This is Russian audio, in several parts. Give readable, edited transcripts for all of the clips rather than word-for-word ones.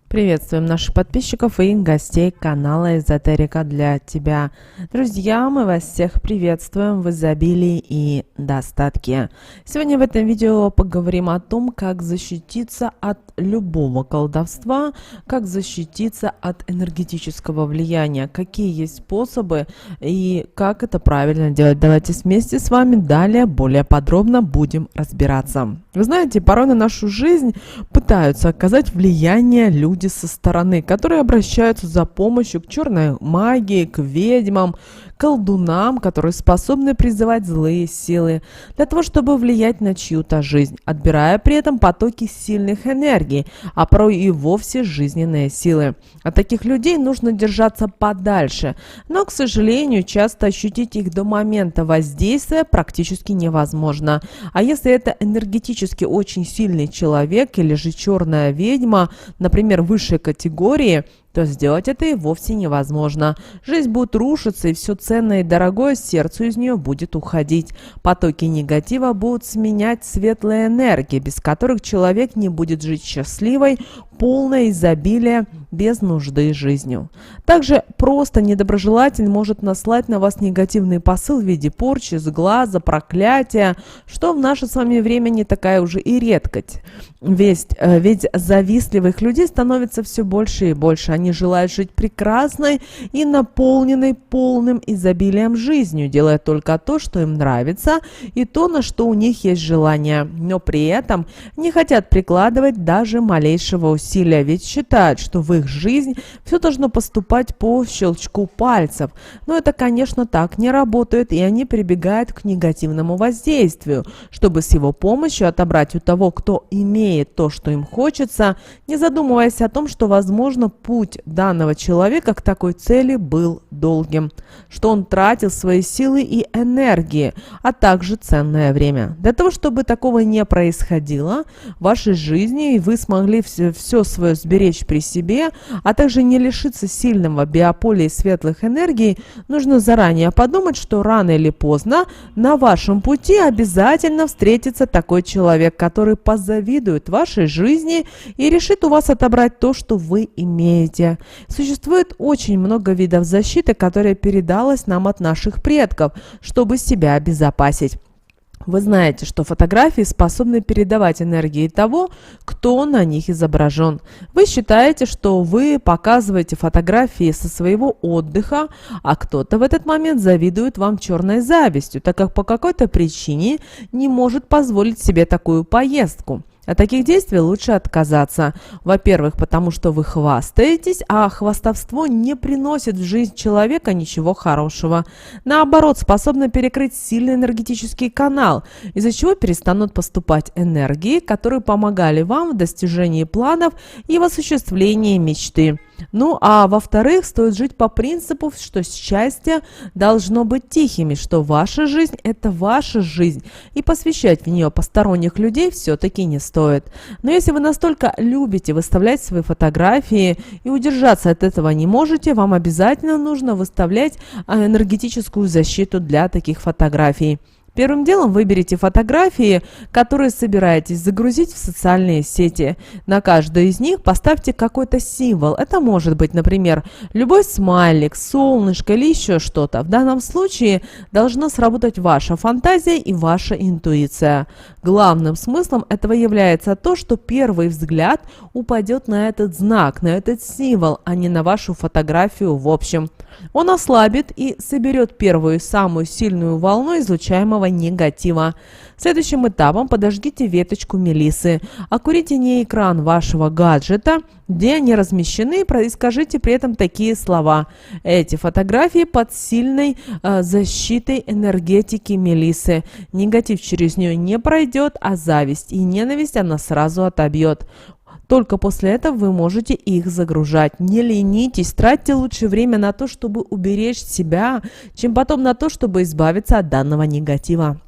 Приветствуем наших подписчиков и гостей канала Эзотерика для тебя. Друзья, мы вас всех приветствуем в изобилии и достатке. Сегодня в этом видео поговорим о том, как защититься от любого колдовства, как защититься от энергетического влияния, какие есть способы и как это правильно делать. Давайте вместе с вами далее более подробно будем разбираться. Вы знаете, порой на нашу жизнь пытаются оказать влияние люди со стороны, которые обращаются за помощью к черной магии, к ведьмам, колдунам, которые способны призывать злые силы для того, чтобы влиять на чью-то жизнь, отбирая при этом потоки сильных энергий, а порой и вовсе жизненные силы. От таких людей нужно держаться подальше, но, к сожалению, часто ощутить их до момента воздействия практически невозможно. А если это энергетически очень сильный человек или же черная ведьма, например, высшей категории, то сделать это и вовсе невозможно. Жизнь будет рушиться, и все ценное и дорогое сердцу из нее будет уходить. Потоки негатива будут сменять светлые энергии, без которых человек не будет жить счастливой, полное изобилие, без нужды жизнью. Также просто недоброжелатель может наслать на вас негативный посыл в виде порчи, сглаза, проклятия, что в наше с вами время не такая уже и редкость. Ведь завистливых людей становится все больше и больше. Они желают жить прекрасной и наполненной полным изобилием жизнью, делая только то, что им нравится, и то, на что у них есть желание. Но при этом не хотят прикладывать даже малейшего усилия, ведь считают, что в их жизнь все должно поступать по щелчку пальцев. Но это, конечно, так не работает, и они прибегают к негативному воздействию, чтобы с его помощью отобрать у того, кто имеет то, что им хочется, не задумываясь о том, что, возможно, путь данного человека к такой цели был долгим, что он тратил свои силы и энергии, а также ценное время. Для того, чтобы такого не происходило в вашей жизни, и вы смогли все свое сберечь при себе, а также не лишиться сильного биополя и светлых энергий, нужно заранее подумать, что рано или поздно на вашем пути обязательно встретится такой человек, который позавидует вашей жизни и решит у вас отобрать то, что вы имеете. Существует очень много видов защиты, которая передалась нам от наших предков, чтобы себя обезопасить. Вы знаете, что фотографии способны передавать энергии того, кто на них изображен. Вы считаете, что вы показываете фотографии со своего отдыха, а кто-то в этот момент завидует вам черной завистью, так как по какой-то причине не может позволить себе такую поездку. От таких действий лучше отказаться. Во-первых, потому что вы хвастаетесь, а хвастовство не приносит в жизнь человека ничего хорошего. Наоборот, способно перекрыть сильный энергетический канал, из-за чего перестанут поступать энергии, которые помогали вам в достижении планов и в осуществлении мечты. Ну, а во-вторых, стоит жить по принципу, что счастье должно быть тихими, что ваша жизнь – это ваша жизнь, и посвящать в нее посторонних людей все-таки не стоит. Но если вы настолько любите выставлять свои фотографии и удержаться от этого не можете, вам обязательно нужно выставлять энергетическую защиту для таких фотографий. Первым делом выберите фотографии, которые собираетесь загрузить в социальные сети. На каждой из них поставьте какой-то символ. Это может быть, например, любой смайлик, солнышко или еще что-то. В данном случае должна сработать ваша фантазия и ваша интуиция. Главным смыслом этого является то, что первый взгляд упадет на этот знак, на этот символ, а не на вашу фотографию в общем. Он ослабит и соберет первую самую сильную волну излучаемого негатива. Следующим этапом подожгите веточку мелисы, окурите не экран вашего гаджета, где они размещены, и скажите при этом такие слова. Эти фотографии под сильной защитой энергетики мелисы. Негатив через нее не пройдет, а зависть и ненависть она сразу отобьет. Только после этого вы можете их загружать. Не ленитесь, тратьте лучше время на то, чтобы уберечь себя, чем потом на то, чтобы избавиться от данного негатива.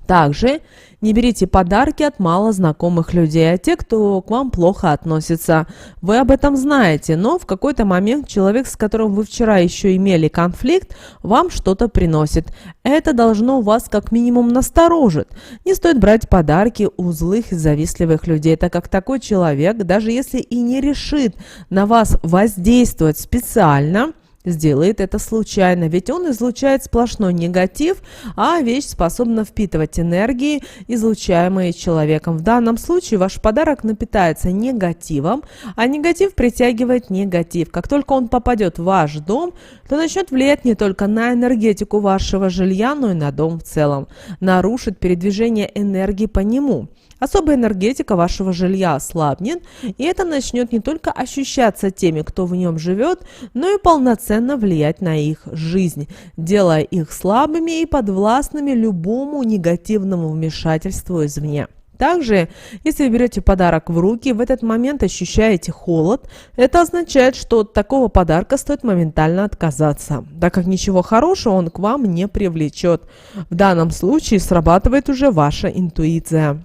Также не берите подарки от малознакомых людей, а те, кто к вам плохо относится. Вы об этом знаете, но в какой-то момент человек, с которым вы вчера еще имели конфликт, вам что-то приносит. Это должно вас как минимум насторожить. Не стоит брать подарки у злых и завистливых людей, так как такой человек, даже если и не решит на вас воздействовать специально, сделает это случайно, ведь он излучает сплошной негатив, а вещь способна впитывать энергии, излучаемые человеком. В данном случае ваш подарок напитается негативом, а негатив притягивает негатив. Как только он попадет в ваш дом, то начнет влиять не только на энергетику вашего жилья, но и на дом в целом, нарушит передвижение энергии по нему. Особая энергетика вашего жилья ослабнет, и это начнет не только ощущаться теми, кто в нем живет, но и полноценно влиять на их жизнь, делая их слабыми и подвластными любому негативному вмешательству извне. Также, если вы берете подарок в руки, в этот момент ощущаете холод, это означает, что от такого подарка стоит моментально отказаться, так как ничего хорошего он к вам не привлечет. В данном случае срабатывает уже ваша интуиция.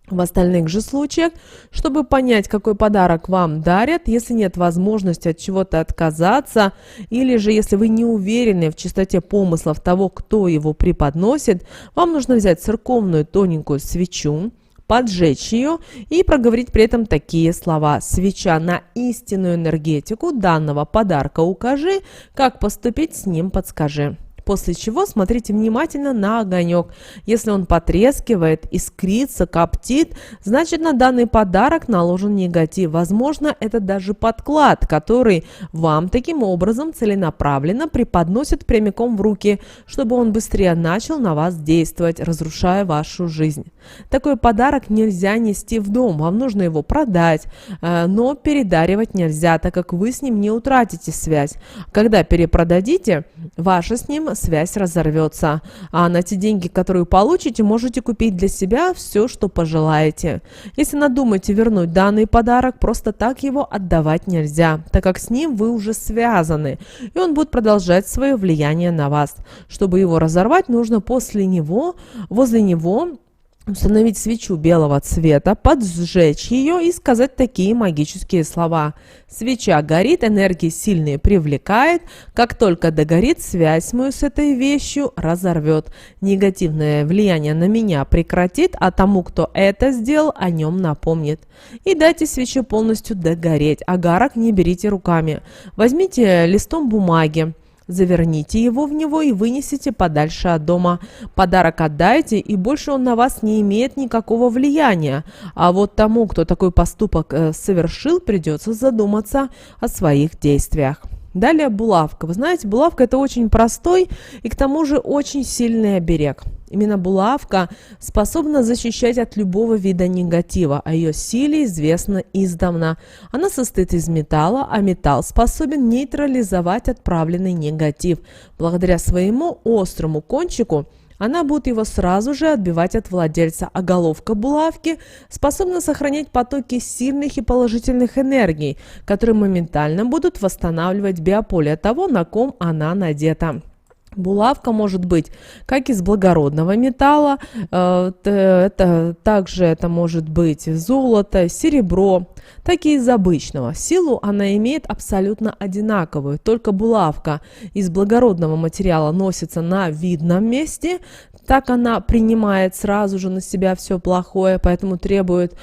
В остальных же случаях, чтобы понять, какой подарок вам дарят, если нет возможности от чего-то отказаться, или же если вы не уверены в чистоте помыслов того, кто его преподносит, вам нужно взять церковную тоненькую свечу, поджечь ее и проговорить при этом такие слова: «Свеча, на истинную энергетику данного подарка укажи, как поступить с ним подскажи». После чего смотрите внимательно на огонек. Если он потрескивает, искрится, коптит, значит на данный подарок наложен негатив. Возможно, это даже подклад, который вам таким образом целенаправленно преподносит прямиком в руки, чтобы он быстрее начал на вас действовать, разрушая вашу жизнь. Такой подарок нельзя нести в дом, вам нужно его продать, но передаривать нельзя, так как вы с ним не утратите связь. Когда перепродадите, ваша с ним связь разорвется, а на те деньги, которые получите, можете купить для себя все, что пожелаете. Если надумаете вернуть данный подарок, просто так его отдавать нельзя, так как с ним вы уже связаны, и он будет продолжать свое влияние на вас. Чтобы его разорвать, нужно возле него установить свечу белого цвета, поджечь ее и сказать такие магические слова: «Свеча горит, энергии сильные привлекает, как только догорит, связь мою с этой вещью разорвет, негативное влияние на меня прекратит, а тому, кто это сделал, о нем напомнит». И дайте свече полностью догореть, агарок не берите руками, возьмите листом бумаги, заверните его в него и вынесите подальше от дома. Подарок отдайте, и больше он на вас не имеет никакого влияния. А вот тому, кто такой поступок совершил, придется задуматься о своих действиях. Далее булавка. Вы знаете, булавка — это очень простой и к тому же очень сильный оберег. Именно булавка способна защищать от любого вида негатива, о ее силе известно издавна. Она состоит из металла, а металл способен нейтрализовать отправленный негатив. Благодаря своему острому кончику она будет его сразу же отбивать от владельца, а головка булавки способна сохранять потоки сильных и положительных энергий, которые моментально будут восстанавливать биополе того, на ком она надета. Булавка может быть как из благородного металла, также это может быть золото, серебро, так и из обычного. Силу она имеет абсолютно одинаковую, только булавка из благородного материала носится на видном месте, так она принимает сразу же на себя все плохое, поэтому требует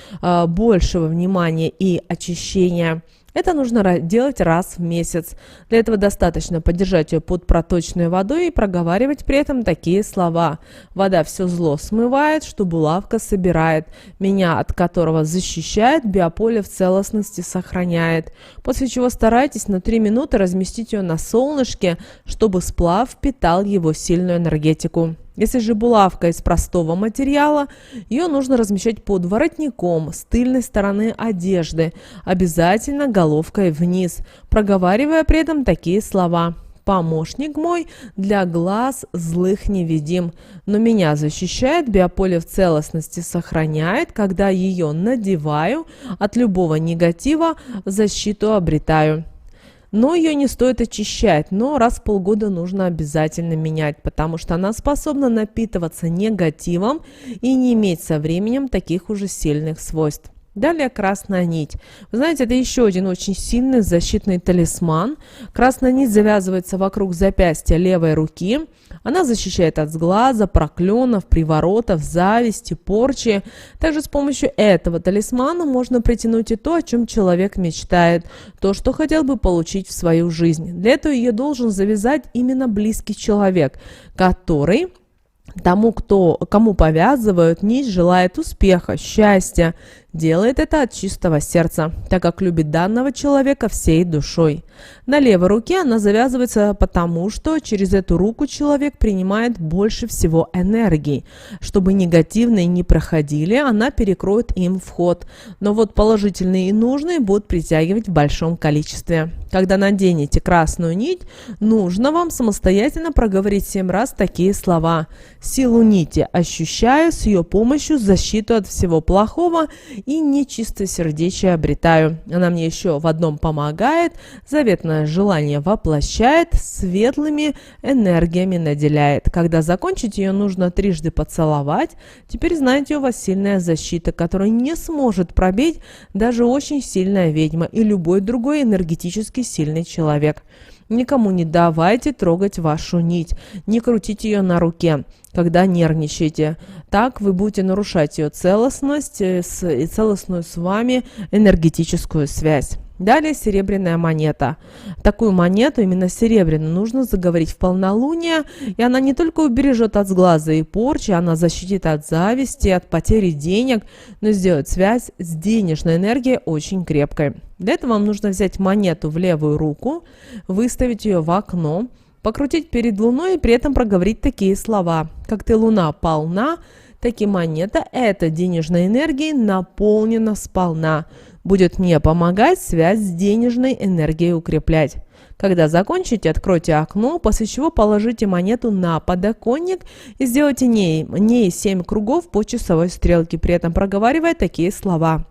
большего внимания и очищения. Это нужно делать раз в месяц. Для этого достаточно подержать ее под проточной водой и проговаривать при этом такие слова: «Вода все зло смывает, что булавка собирает, меня от которого защищает, биополе в целостности сохраняет». После чего старайтесь на 3 минуты разместить ее на солнышке, чтобы сплав впитал его сильную энергетику. Если же булавка из простого материала, ее нужно размещать под воротником с тыльной стороны одежды, обязательно головкой вниз, проговаривая при этом такие слова: «Помощник мой для глаз злых невидим, но меня защищает, биополе в целостности сохраняет, когда ее надеваю, от любого негатива защиту обретаю». но ее не стоит очищать, но раз в полгода нужно обязательно менять, потому что она способна напитываться негативом и не иметь со временем таких уже сильных свойств. Далее красная нить. Вы знаете, это еще один очень сильный защитный талисман. Красная нить завязывается вокруг запястья левой руки. Она защищает от сглаза, проклёнов, приворотов, зависти, порчи. Также с помощью этого талисмана можно притянуть и то, о чем человек мечтает, то, что хотел бы получить в свою жизнь. Для этого ее должен завязать именно близкий человек, который кому повязывают нить, желает успеха, счастья, делает это от чистого сердца, так как любит данного человека всей душой. На левой руке она завязывается потому, что через эту руку человек принимает больше всего энергии. Чтобы негативные не проходили, она перекроет им вход. Но вот положительные и нужные будут притягивать в большом количестве. Когда наденете красную нить, нужно вам самостоятельно проговорить 7 раз такие слова. Силу нити ощущаю, с ее помощью защиту от всего плохого и нечистосердечие обретаю. Она мне еще в одном помогает, заветное желание воплощает, светлыми энергиями наделяет. Когда закончите, ее нужно трижды поцеловать. Теперь знаете, у вас сильная защита, которую не сможет пробить даже очень сильная ведьма и любой другой энергетически сильный человек. Никому не давайте трогать вашу нить, не крутите ее на руке, когда нервничаете. Так вы будете нарушать ее целостность и целостную с вами энергетическую связь. Далее серебряная монета. Такую монету, именно серебряную, нужно заговорить в полнолуние, и она не только убережет от сглаза и порчи, она защитит от зависти, от потери денег, но сделает связь с денежной энергией очень крепкой. Для этого вам нужно взять монету в левую руку, выставить ее в окно, покрутить перед луной и при этом проговорить такие слова: «Как ты, луна, полна, так и монета эта денежной энергией наполнена сполна. Будет мне помогать связь с денежной энергией укреплять». Когда закончите, откройте окно, после чего положите монету на подоконник и сделайте ней 7 кругов по часовой стрелке, при этом проговаривая такие слова: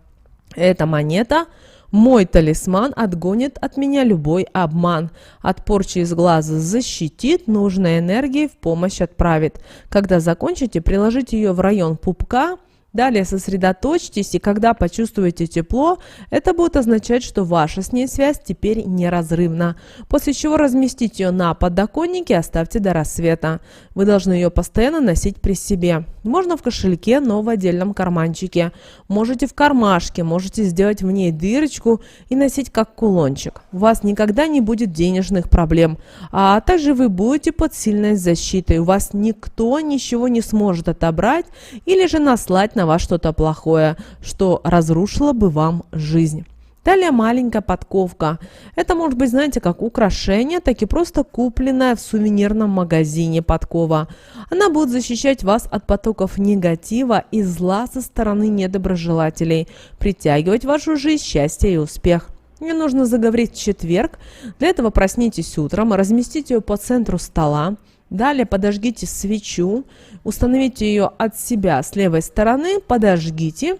«Эта монета мой талисман, отгонит от меня любой обман. От порчи из глаза защитит, нужной энергией в помощь отправит». Когда закончите, приложите ее в район пупка. Далее сосредоточьтесь, и когда почувствуете тепло, это будет означать, что ваша с ней связь теперь неразрывна. После чего разместите ее на подоконнике и оставьте до рассвета. Вы должны ее постоянно носить при себе. Можно в кошельке, но в отдельном карманчике. Можете в кармашке, можете сделать в ней дырочку и носить как кулончик. У вас никогда не будет денежных проблем, а также вы будете под сильной защитой. У вас никто ничего не сможет отобрать или же наслать на вас что-то плохое, что разрушило бы вам жизнь. Далее маленькая подковка. Это может быть, знаете, как украшение, так и просто купленная в сувенирном магазине подкова. Она будет защищать вас от потоков негатива и зла со стороны недоброжелателей, притягивать в вашу жизнь счастье и успех. Мне нужно заговорить в четверг. Для этого проснитесь утром, разместите ее по центру стола. Далее подожгите свечу, установите ее от себя с левой стороны, подожгите.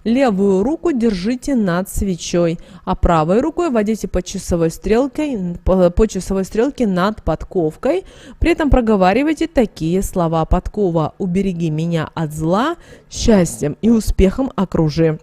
Левую руку держите над свечой, а правой рукой водите по часовой стрелке над подковкой. При этом проговаривайте такие слова: «Подкова, убереги меня от зла, счастьем и успехом окружи.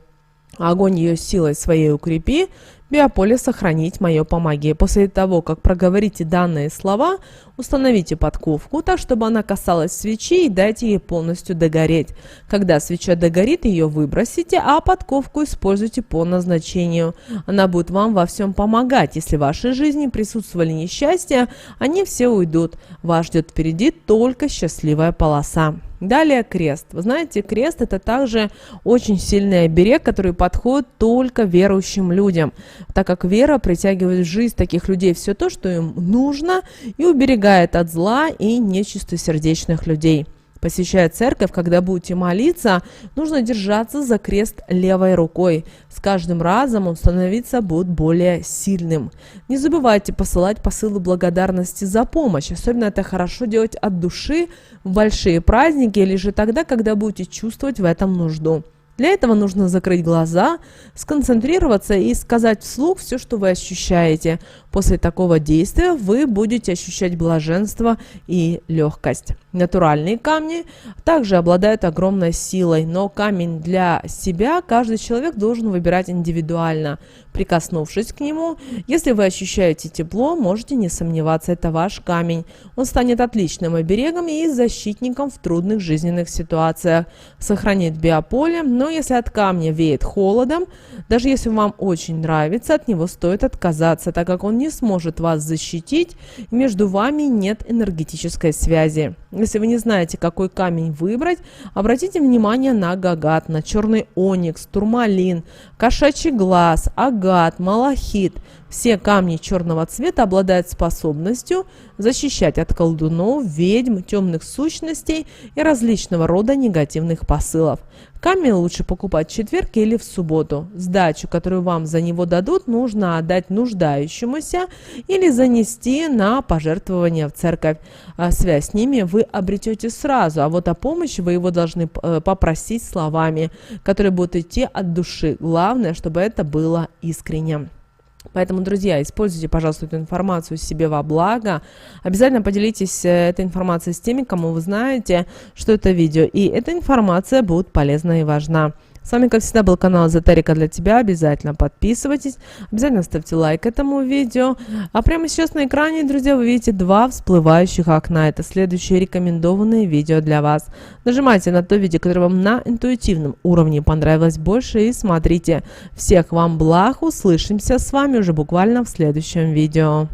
Огонь ее силой своей укрепи, биополе сохранить мое помоги». После того, как проговорите данные слова, установите подковку так, чтобы она касалась свечи, и дайте ей полностью догореть. Когда свеча догорит, ее выбросите, а подковку используйте по назначению. Она будет вам во всем помогать. Если в вашей жизни присутствовали несчастья, они все уйдут. Вас ждет впереди только счастливая полоса. Далее крест. Вы знаете, крест — это также очень сильный оберег, который подходит только верующим людям, так как вера притягивает в жизнь таких людей все то, что им нужно, и уберегает от зла и нечистосердечных людей. Посещая церковь, когда будете молиться, нужно держаться за крест левой рукой. С каждым разом он становиться будет более сильным. Не забывайте посылать посылы благодарности за помощь. Особенно это хорошо делать от души в большие праздники или же тогда, когда будете чувствовать в этом нужду. Для этого нужно закрыть глаза, сконцентрироваться и сказать вслух все, что вы ощущаете. После такого действия вы будете ощущать блаженство и легкость. Натуральные камни также обладают огромной силой, но камень для себя каждый человек должен выбирать индивидуально. Прикоснувшись к нему, если вы ощущаете тепло, можете не сомневаться, это ваш камень. Он станет отличным оберегом и защитником в трудных жизненных ситуациях. Сохранит биополе, но если от камня веет холодом, даже если вам очень нравится, от него стоит отказаться, так как он не сможет вас защитить, и между вами нет энергетической связи. Если вы не знаете, какой камень выбрать, обратите внимание на агат, на черный оникс, турмалин, кошачий глаз, агат, малахит. Все камни черного цвета обладают способностью защищать от колдунов, ведьм, темных сущностей и различного рода негативных посылов. Камень лучше покупать в четверг или в субботу. Сдачу, которую вам за него дадут, нужно отдать нуждающемуся или занести на пожертвование в церковь. Связь с ними вы обретете сразу, а вот о помощи вы его должны попросить словами, которые будут идти от души. Главное, чтобы это было искренне. Поэтому, друзья, используйте, пожалуйста, эту информацию себе во благо. Обязательно поделитесь этой информацией с теми, кому вы знаете, что это видео. И эта информация будет полезна и важна. С вами, как всегда, был канал Эзотерика для тебя. Обязательно подписывайтесь, обязательно ставьте лайк этому видео. А прямо сейчас на экране, друзья, вы видите два всплывающих окна. Это следующие рекомендованные видео для вас. Нажимайте на то видео, которое вам на интуитивном уровне понравилось больше, и смотрите. Всех вам благ, услышимся с вами уже буквально в следующем видео.